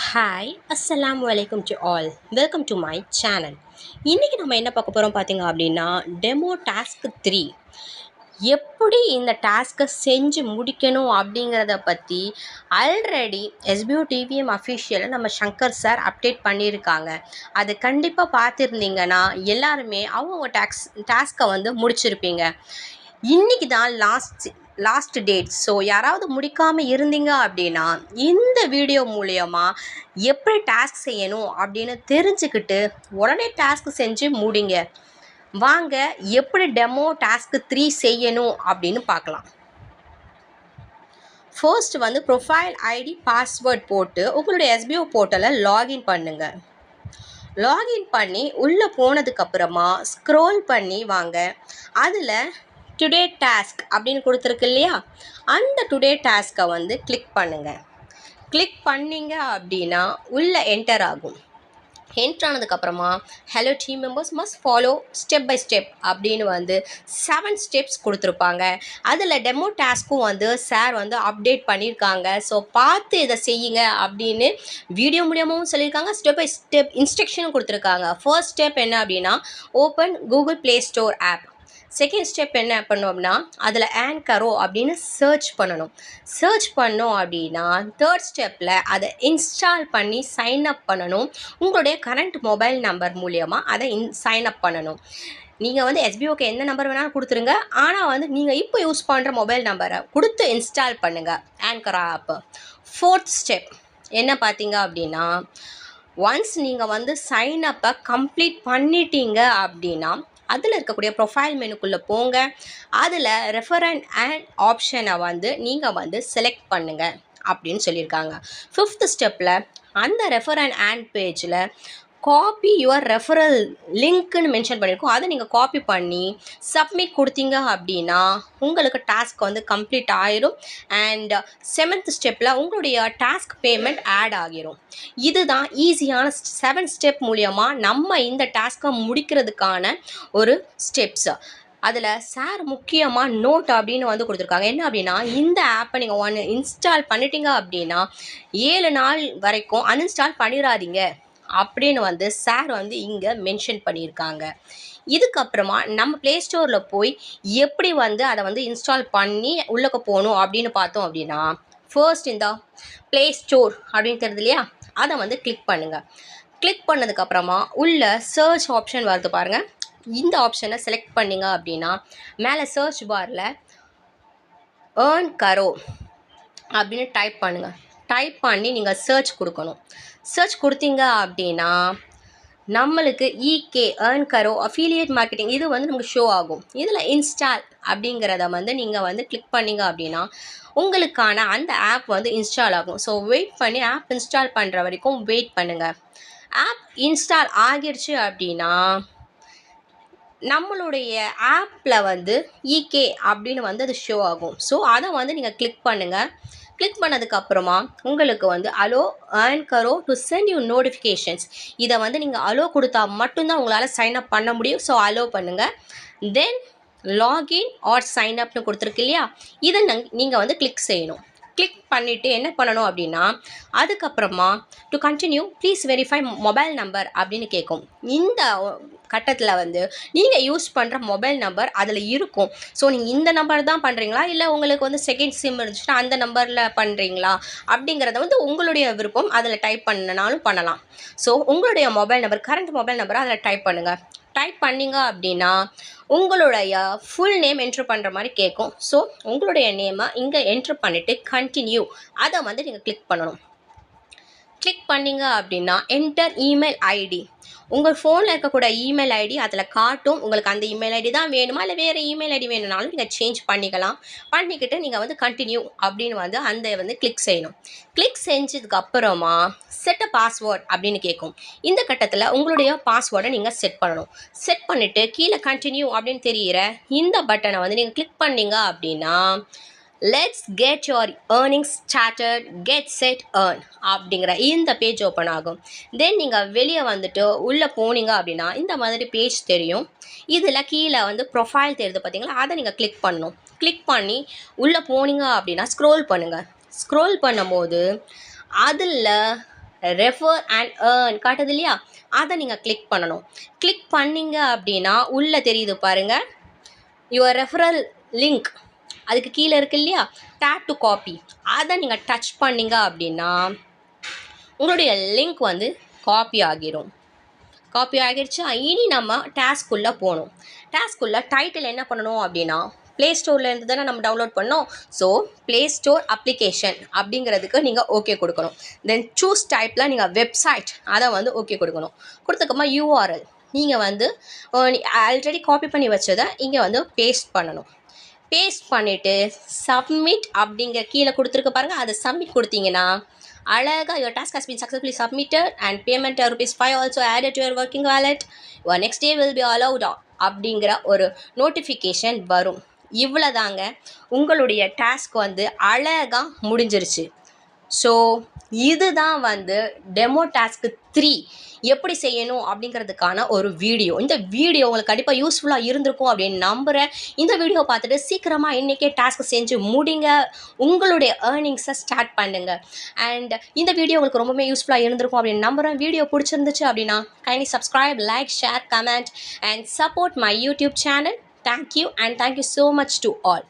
Hi அஸ்ஸலாமு அலைக்கும் to all welcome to my channel. இன்றைக்கி நம்ம என்ன பார்க்க போகிறோம் பார்த்தீங்க அப்படின்னா டெமோ டாஸ்க் 3 எப்படி இந்த டாஸ்க்கை செஞ்சு முடிக்கணும் அப்படிங்கிறத பற்றி ஆல்ரெடி எஸ்பிஓ டிவிஎம் அஃபிஷியலில் நம்ம சங்கர் சார் அப்டேட் பண்ணியிருக்காங்க. அது கண்டிப்பாக பார்த்துருந்தீங்கன்னா எல்லாருமே அவங்கவுங்க டாஸ்க்கை வந்து முடிச்சிருப்பீங்க. இன்றைக்கி தான் லாஸ்ட் டேட். ஸோ யாராவது முடிக்காமல் இருந்தீங்க அப்படின்னா இந்த வீடியோ மூலயமா எப்படி டாஸ்க் செய்யணும் அப்படின்னு தெரிஞ்சுக்கிட்டு உடனே டாஸ்க் செஞ்சு முடிங்க. வாங்க எப்படி டெமோ டாஸ்க் 3 செய்யணும் அப்படின்னு பார்க்கலாம். ஃபர்ஸ்ட் வந்து ப்ரொஃபைல் ஐடி பாஸ்வேர்ட் போட்டு உங்களுடைய எஸ்பிஓ போர்ட்டலை லாகின் பண்ணுங்கள். லாகின் பண்ணி உள்ளே போனதுக்கப்புறமா ஸ்க்ரோல் பண்ணி வாங்க. அதில் டுடே டாஸ்க் அப்படின்னு கொடுத்துருக்கு இல்லையா, அந்த டுடே டாஸ்க்கை வந்து கிளிக் பண்ணுங்கள். கிளிக் பண்ணிங்க அப்படின்னா உள்ளே என்டர் ஆகும். என்ட்ரு ஆனதுக்கப்புறமா hello team members must follow step by step அப்படின்னு வந்து 7 ஸ்டெப்ஸ் கொடுத்துருப்பாங்க. அதில் டெமோ டாஸ்க்கும் வந்து சார் வந்து அப்டேட் பண்ணியிருக்காங்க. ஸோ பார்த்து இதை செய்யுங்க அப்படின்னு வீடியோ மூலியமாகவும் சொல்லியிருக்காங்க. ஸ்டெப் பை ஸ்டெப் இன்ஸ்ட்ரக்ஷனும் கொடுத்துருக்காங்க. ஃபர்ஸ்ட் ஸ்டெப் என்ன அப்படின்னா open Google Play Store app. Second step என்ன பண்ணோம்னா அதில் ஆன்கரோ அப்படின்னு சர்ச் பண்ணணும். சர்ச் பண்ணோம் அப்படின்னா தேர்ட் ஸ்டெப்பில் அதை இன்ஸ்டால் பண்ணி சைன்அப் பண்ணணும். உங்களுடைய கரண்ட் மொபைல் நம்பர் மூலியமாக அதை சைன்அப் பண்ணணும். நீங்கள் வந்து எஸ்பிஓக்கு எந்த நம்பர் வேணாலும் கொடுத்துருங்க. ஆனால் வந்து நீங்கள் இப்போ யூஸ் பண்ணுற மொபைல் நம்பரை கொடுத்து இன்ஸ்டால் பண்ணுங்கள் ஆன்கரோ ஆப்பு. ஃபோர்த் ஸ்டெப் என்ன பார்த்தீங்க அப்படின்னா ஒன்ஸ் நீங்கள் வந்து சைன்அப்பை கம்ப்ளீட் பண்ணிட்டீங்க அப்படின்னா அதில் இருக்கக்கூடிய ப்ரொஃபைல் மெனுக்குள்ளே போங்க. அதில் ரெஃபரண்ட் அண்ட் ஆப்ஷனை வந்து நீங்கள் வந்து செலக்ட் பண்ணுங்கள் அப்படின்னு சொல்லியிருக்காங்க. ஃபிஃப்த் ஸ்டெப்பில் அந்த ரெஃபரண்ட் அண்ட் பேஜில் காப்பி யுவர் ரெஃபரல் லிங்க்குன்னு மென்ஷன் பண்ணியிருக்கோம். அதை நீங்கள் காப்பி பண்ணி சப்மிட் கொடுத்தீங்க அப்படின்னா உங்களுக்கு டாஸ்க் வந்து கம்ப்ளீட் ஆயிரும். அண்ட் 7th ஸ்டெப்பில் உங்களுடைய டாஸ்க் பேமெண்ட் ஆட் ஆகிரும். இதுதான் ஈஸியான 7 ஸ்டெப் மூலியமாக நம்ம இந்த டாஸ்க்கை முடிக்கிறதுக்கான ஒரு ஸ்டெப்ஸ். அதில் சார் முக்கியமாக நோட் அப்படின்னு வந்து கொடுத்துருக்காங்க. என்ன அப்படின்னா இந்த ஆப்பை நீங்கள் இன்ஸ்டால் பண்ணிட்டீங்க அப்படின்னா 7 நாள் வரைக்கும் அன்இன்ஸ்டால் பண்ணிடாதீங்க அப்படின்னு வந்து சார் வந்து இங்கே மென்ஷன் பண்ணியிருக்காங்க. இதுக்கப்புறமா நம்ம ப்ளே ஸ்டோரில் போய் எப்படி வந்து அதை வந்து இன்ஸ்டால் பண்ணி உள்ளக்க போகணும் அப்படின்னு பார்த்தோம் அப்படின்னா ஃபர்ஸ்ட் இந்த ப்ளே ஸ்டோர் அப்படின்னு தெரியுது இல்லையா, அதை வந்து கிளிக் பண்ணுங்கள். கிளிக் பண்ணதுக்கப்புறமா உள்ள சர்ச் ஆப்ஷன் வருது பாருங்கள். இந்த ஆப்ஷனை செலக்ட் பண்ணிங்க அப்படின்னா மேலே சர்ச் பாரில் ஏர்ன் கரோ அப்படின்னு டைப் பண்ணுங்கள். டைப் பண்ணி நீங்கள் சர்ச் கொடுக்கணும். சர்ச் கொடுத்தீங்க அப்படின்னா நம்மளுக்கு இகே ஏர்ன் கரோ அஃபிலியேட் மார்க்கெட்டிங் இது வந்து நமக்கு ஷோ ஆகும். இதில் இன்ஸ்டால் அப்படிங்கிறத வந்து நீங்கள் வந்து கிளிக் பண்ணிங்க அப்படின்னா உங்களுக்கான அந்த ஆப் வந்து இன்ஸ்டால் ஆகும். ஸோ வெயிட் பண்ணி ஆப் இன்ஸ்டால் பண்ணுற வரைக்கும் வெயிட் பண்ணுங்கள். ஆப் இன்ஸ்டால் ஆகிடுச்சு அப்படின்னா நம்மளுடைய ஆப்பில் வந்து இகே அப்படின்னு வந்து அது ஷோ ஆகும். ஸோ அதை வந்து நீங்கள் கிளிக் பண்ணுங்கள். கிளிக் பண்ணதுக்கப்புறமா உங்களுக்கு வந்து allow earn Karo to send you notifications இதை வந்து நீங்கள் அலோ கொடுத்தா மட்டும்தான் உங்களால் சைன்அப் பண்ண முடியும். ஸோ அலோ பண்ணுங்கள். தென் லாகின் ஆர் சைன்அப்னு கொடுத்துருக்கு இல்லையா, இதை நீங்கள் வந்து கிளிக் செய்யணும். கிளிக் பண்ணிவிட்டு என்ன பண்ணணும் அப்படின்னா அதுக்கப்புறமா to continue please verify mobile number அப்படின்னு கேட்கும். இந்த கட்டத்தில் வந்து நீங்கள் யூஸ் பண்ணுற மொபைல் நம்பர் அதில் இருக்கும். ஸோ நீங்கள் இந்த நம்பர் தான் பண்ணுறீங்களா இல்லை உங்களுக்கு வந்து செகண்ட் சிம் இருந்துச்சுன்னா அந்த நம்பரில் பண்ணுறீங்களா அப்படிங்கிறத வந்து உங்களுடைய விருப்பம். அதில் டைப் பண்ணனாலும் பண்ணலாம். ஸோ உங்களுடைய மொபைல் நம்பர் கரண்ட் மொபைல் நம்பரை அதில் டைப் பண்ணுங்கள். டைப் பண்ணிங்க அப்படின்னா உங்களுடைய ஃபுல் நேம் என்ட்ரு பண்ணுற மாதிரி கேட்கும். ஸோ உங்களுடைய நேமை இங்கே என்ட்ரு பண்ணிவிட்டு கண்டினியூ அதை வந்து நீங்கள் கிளிக் பண்ணணும். கிளிக் பண்ணிங்க அப்படின்னா என்டர் இமெயில் ஐடி, உங்கள் ஃபோனில் இருக்கக்கூடிய இமெயில் ஐடி அதில் காட்டும். உங்களுக்கு அந்த இமெயில் ஐடி தான் வேணுமா இல்லை வேறு இமெயில் ஐடி வேணும்னாலும் நீங்கள் சேஞ்ச் பண்ணிக்கலாம். பண்ணிக்கிட்டு நீங்கள் வந்து கண்டினியூ அப்படின்னு வந்து அந்த வந்து கிளிக் செய்யணும். கிளிக் செஞ்சதுக்கப்புறமா செட் அ பாஸ்வேர்ட் அப்படின்னு கேட்கும். இந்த கட்டத்தில் உங்களுடைய பாஸ்வேர்டை நீங்கள் செட் பண்ணணும். செட் பண்ணிவிட்டு கீழே கண்டினியூ அப்படின்னு தெரிகிற இந்த பட்டனை வந்து நீங்கள் கிளிக் பண்ணிங்க அப்படின்னா let's get your earnings started get set earn அப்படிங்கிற இந்த பேஜ் ஓப்பன் ஆகும். தென் நீங்கள் வெளியே வந்துட்டு உள்ளே போனீங்க அப்படின்னா இந்த மாதிரி பேஜ் தெரியும். இதில் கீழே வந்து ப்ரொஃபைல் தெரியுது பார்த்தீங்களா, அதை நீங்கள் கிளிக் பண்ணணும். கிளிக் பண்ணி உள்ளே போனீங்க அப்படின்னா ஸ்க்ரோல் பண்ணுங்கள். ஸ்க்ரோல் பண்ணும்போது அதில் ரெஃபர் அண்ட் ஏர்ன் காட்டுது இல்லையா, அதை நீங்கள் கிளிக் பண்ணணும். கிளிக் பண்ணீங்க அப்படின்னா உள்ளே தெரியுது பாருங்கள், யுவர் ரெஃபரல் லிங்க், அதுக்கு கீழே இருக்கு இல்லையா டேப் டு காப்பி, அதை நீங்கள் டச் பண்ணீங்க அப்படின்னா உங்களுடைய லிங்க் வந்து காப்பி ஆகிரும். காப்பி ஆகிடுச்சு. இனி நம்ம டாஸ்க்குள்ளே போகணும். டாஸ்க்குள்ளே டைட்டில் என்ன பண்ணணும் அப்படின்னா, ப்ளே ஸ்டோர்லேருந்து தானே நம்ம டவுன்லோட் பண்ணோம். ஸோ ப்ளே ஸ்டோர் அப்ளிகேஷன் அப்படிங்கிறதுக்கு நீங்கள் ஓகே கொடுக்கணும். தென் சூஸ் டைப்பில் நீங்கள் வெப்சைட், அதை வந்து ஓகே கொடுக்கணும். கொடுத்தக்கப்புறமா யூஆர்எல் நீங்கள் வந்து ஆல்ரெடி காப்பி பண்ணி வச்சதை இங்கே வந்து பேஸ்ட் பண்ணணும். பேஸ்ட் பண்ணிவிட்டு சப்மிட் அப்படிங்கிற கீழே கொடுத்துருக்க பாருங்கள், அதை சப்மிட் கொடுத்தீங்கன்னா அழகாக your task has been successfully submitted and payment ₹5 also added to your working wallet, your next day will be allowed அப்படிங்கிற ஒரு நோட்டிஃபிகேஷன் வரும். இவ்வளோதாங்க, உங்களுடைய டாஸ்க் வந்து அழகாக முடிஞ்சிருச்சு. ஸோ இதுதான் வந்து டெமோ டாஸ்க்கு 3 எப்படி செய்யணும் அப்படிங்கிறதுக்கான ஒரு வீடியோ. இந்த வீடியோ உங்களுக்கு கண்டிப்பாக யூஸ்ஃபுல்லாக இருந்திருக்கும் அப்படின்னு நம்புகிறேன். இந்த வீடியோ பார்த்துட்டு சீக்கிரமாக இன்றைக்கே டாஸ்க் செஞ்சு முடிங்க, உங்களுடைய ஏர்னிங்ஸை ஸ்டார்ட் பண்ணுங்கள். அண்ட் இந்த வீடியோ உங்களுக்கு ரொம்பவே யூஸ்ஃபுல்லாக இருந்திருக்கும் அப்படின்னு நம்புகிறேன். வீடியோ பிடிச்சிருந்துச்சு அப்படின்னா kindly subscribe, like, share, comment and support my YouTube channel. Thank you and thank you so much to all.